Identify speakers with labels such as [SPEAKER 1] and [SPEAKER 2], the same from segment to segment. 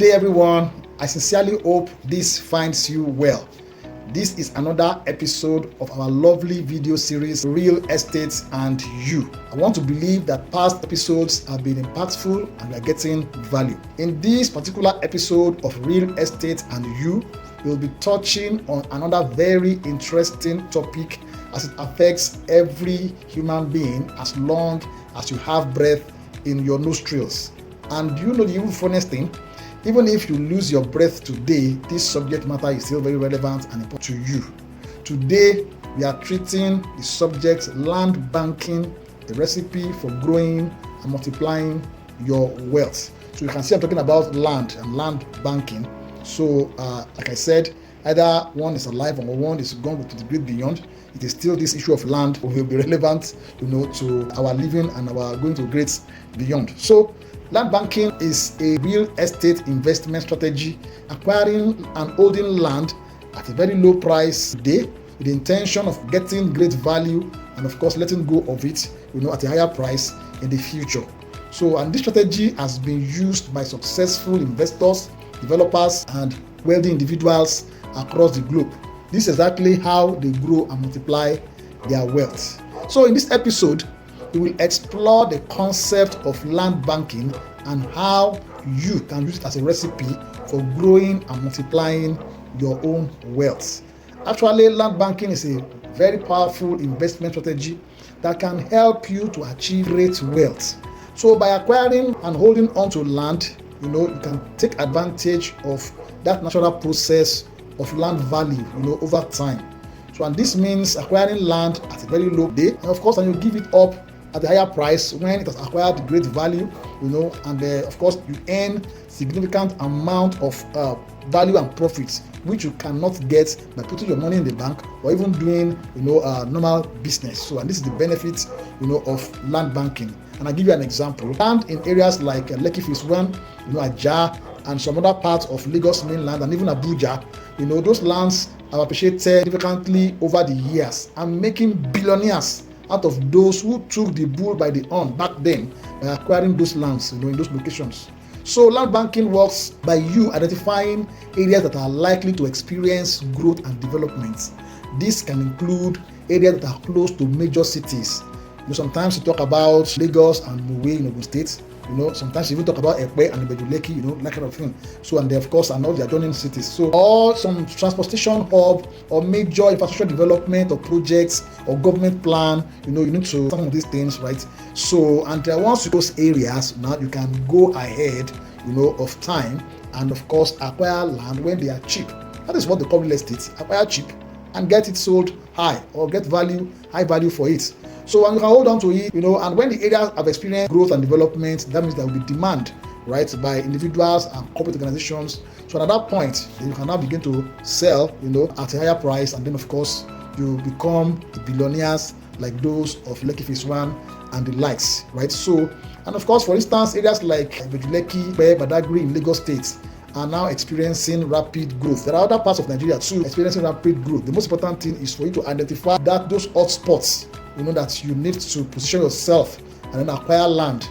[SPEAKER 1] day, everyone. I sincerely hope this finds you well. This is another episode of our lovely video series, Real Estate and You. I want to believe that past episodes have been impactful and we are getting value. In this particular episode of Real Estate and You, we'll be touching on another very interesting topic as it affects every human being as long as you have breath in your nostrils. And you know the even funniest thing? Even if you lose your breath today, this subject matter is still very relevant and important to you. Today, we are treating the subject land banking, a recipe for growing and multiplying your wealth. So you can see I'm talking about land and land banking. So like I said, either one is alive or one is gone to the great beyond. It is still this issue of land will be relevant, to our living and our going to great beyond. So land banking is a real estate investment strategy, acquiring and holding land at a very low price today with the intention of getting great value and of course letting go of it, at a higher price in the future. So, and this strategy has been used by successful investors, developers, and wealthy individuals across the globe. This is exactly how they grow and multiply their wealth. So in this episode, we will explore the concept of land banking and how you can use it as a recipe for growing and multiplying your own wealth. Actually, land banking is a very powerful investment strategy that can help you to achieve great wealth. So by acquiring and holding on to land, you can take advantage of that natural process of land value, over time. So, and this means acquiring land at a very low day, and of course, and you give it up at a higher price when it has acquired great value, and of course, you earn significant amount of value and profits, which you cannot get by putting your money in the bank or even doing, normal business. So, and this is the benefit, of land banking. And I'll give you an example. Land in areas like Lekki Phase 1, Ajah, and some other parts of Lagos mainland and even Abuja, those lands have appreciated significantly over the years and making billionaires out of those who took the bull by the horn back then by acquiring those lands, in those locations. So land banking works by you identifying areas that are likely to experience growth and development. This can include areas that are close to major cities. Sometimes you talk about Lagos and Mowe in Ogun State. Sometimes you even talk about Ekpe and Ibejuleki, that kind of thing. So, and they, of course, are all the adjoining cities. So, or some transportation hub or major infrastructure development or projects or government plan, you need to some of these things, right? So, and once you those areas, now you can go ahead, of time and, of course, acquire land when they are cheap. That is what they call real estate. Acquire cheap and get it sold high or get high value for it. So when you can hold on to it, and when the areas have experienced growth and development, that means there will be demand, right, by individuals and corporate organizations. So at that point, you can now begin to sell, at a higher price, and then of course you become the billionaires like those of Lekki Phase 1 and the likes, right? So, and of course, for instance, areas like Ibejuleki, Badagry in Lagos State are now experiencing rapid growth. There are other parts of Nigeria too experiencing rapid growth. The most important thing is for you to identify those hotspots, that you need to position yourself and then acquire land,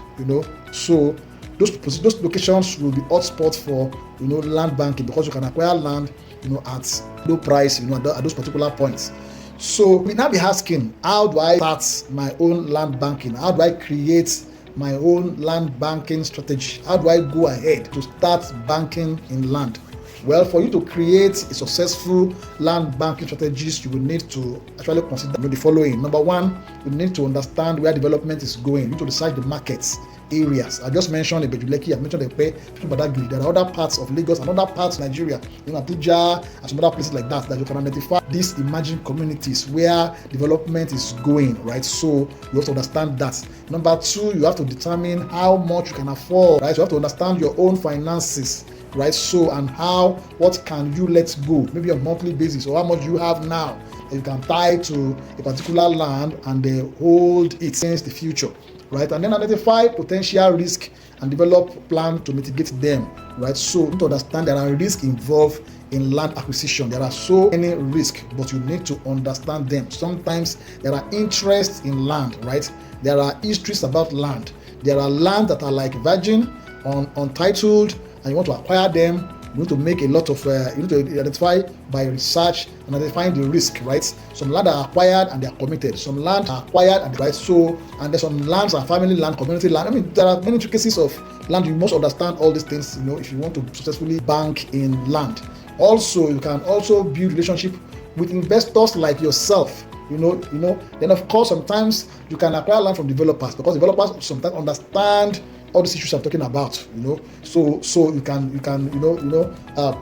[SPEAKER 1] So those locations will be hotspots for, land banking because you can acquire land, at low price, at those particular points. So we now be asking, how do I start my own land banking? How do I create my own land banking strategy? How do I go ahead to start banking in land? Well, for you to create a successful land banking strategies, you will need to actually consider the following. Number one, you need to understand where development is going. You need to decide the markets, areas. I just mentioned Ibejuleki, I mentioned Ekpe, Badagry. There are other parts of Lagos and other parts of Nigeria, Abuja, and some other places like that you can identify these emerging communities where development is going, right? So you have to understand that. Number two, you have to determine how much you can afford, right? You have to understand your own finances, right? So, and what can you let go, maybe on a monthly basis, or how much you have now that you can tie to a particular land and hold it against the future, right? And then identify potential risk and develop a plan to mitigate them, right? So you need to understand there are risks involved in land acquisition. There are so many risks, but you need to understand them. Sometimes there are interests in land, right? There are histories about land. There are land that are like virgin, untitled, and you want to acquire them, you need to make a lot of, you need to identify by research and identifying the risk, right? Some land are acquired and they are committed. Some land are acquired and right. So, and there's some lands are family land, community land. I mean, there are many cases of land. You must understand all these things, if you want to successfully bank in land. Also, you can also build relationship with investors like yourself. Then of course sometimes you can acquire land from developers, because developers sometimes understand all these issues I'm talking about. So you can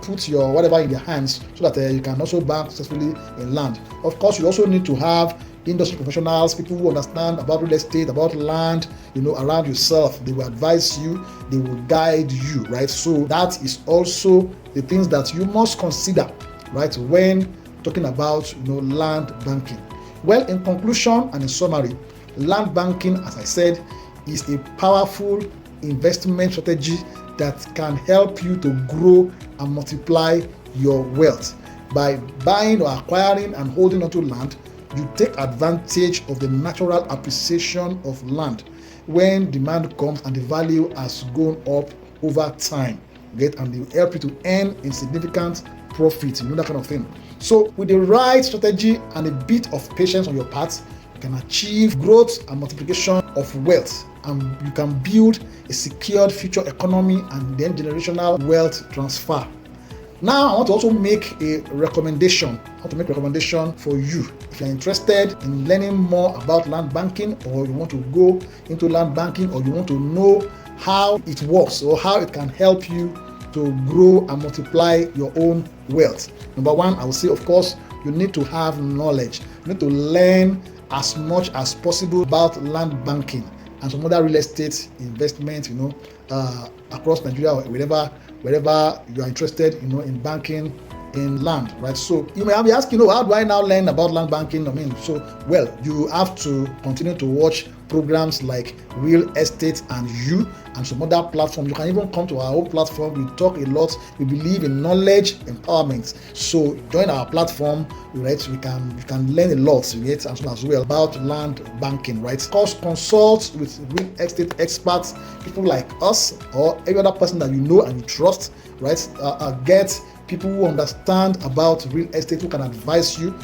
[SPEAKER 1] put your whatever in their hands so that you can also bank successfully in land. Of course, you also need to have industry professionals, people who understand about real estate, about land, around yourself. They will advise you, they will guide you, right? So that is also the things that you must consider, right, when talking about land banking. Well, in conclusion and in summary, land banking, as I said, is a powerful investment strategy that can help you to grow and multiply your wealth. By buying or acquiring and holding onto land, you take advantage of the natural appreciation of land when demand comes and the value has gone up over time. And they will help you to earn a significant profit, that kind of thing. So with the right strategy and a bit of patience on your part, you can achieve growth and multiplication of wealth, and you can build a secured future economy and then generational wealth transfer. Now, I want to also make a recommendation. For you. If you're interested in learning more about land banking, or you want to go into land banking, or you want to know how it works or how it can help you to grow and multiply your own wealth. Number one, I would say, of course, you need to have knowledge. You need to learn as much as possible about land banking and some other real estate investment, across Nigeria or wherever you are interested, in banking in land, right? So you may be asking, how do I now learn about land banking? You have to continue to watch programs like Real Estate and You and some other platforms. You can even come to our own platform. We talk a lot. We believe in knowledge empowerment. So join our platform, right? You can learn a lot, right? As well about land banking, right? Of course, consult with real estate experts, people like us or every other person that you know and you trust, right? Get people who understand about real estate, who can advise you,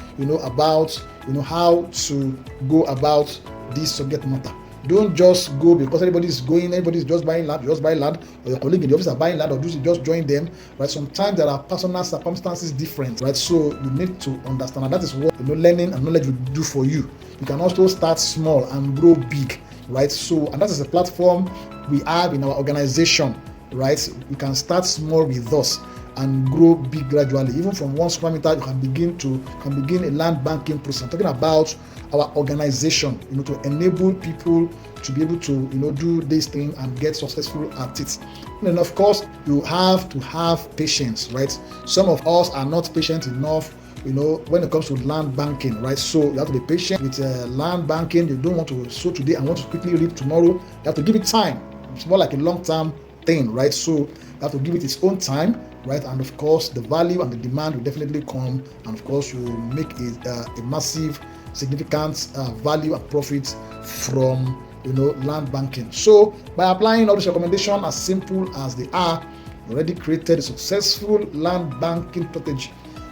[SPEAKER 1] about how to go about this subject matter. Don't just go because everybody's just buying land, or your colleague in the office are buying land, or just join them, right? Sometimes there are personal circumstances different, right? So you need to understand, and that is what learning and knowledge will do for you. You can also start small and grow big, right? So, and that is a platform we have in our organization, right? You can start small with us and grow big gradually. Even from 1 square meter, you can begin a land banking process. I'm talking about our organization, to enable people to be able to, do this thing and get successful at it. And of course, you have to have patience, right? Some of us are not patient enough, when it comes to land banking, right? So you have to be patient with land banking. You don't want to sow today and want to quickly reap tomorrow. You have to give it time. It's more like a long-term thing, right? So you have to give it its own time, right? And of course, the value and the demand will definitely come, and of course, you will make a massive, significant value and profit from land banking. So by applying all these recommendations, as simple as they are, you already created a successful land banking strategy,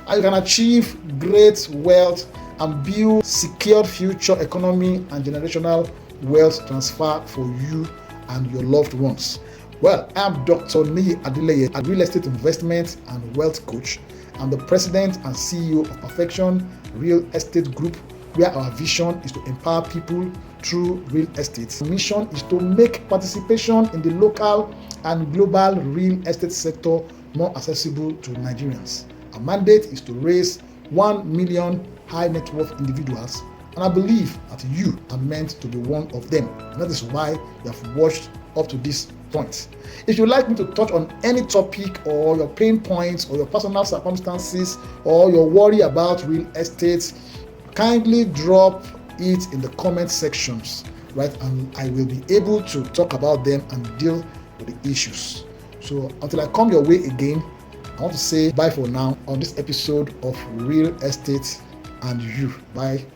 [SPEAKER 1] and you can achieve great wealth and build secured future economy and generational wealth transfer for you and your loved ones. Well, I'm Dr. Niyi Adeleye, a real estate investment and wealth coach. I'm the president and CEO of Perfection Real Estate Group, where our vision is to empower people through real estate. Our mission is to make participation in the local and global real estate sector more accessible to Nigerians. Our mandate is to raise 1 million high net worth individuals, and I believe that you are meant to be one of them. And that is why you have watched up to this point. If you'd like me to touch on any topic, or your pain points, or your personal circumstances, or your worry about real estate, kindly drop it in the comment sections, right? And I will be able to talk about them and deal with the issues. So until I come your way again, I want to say bye for now on this episode of Real Estate and You. Bye.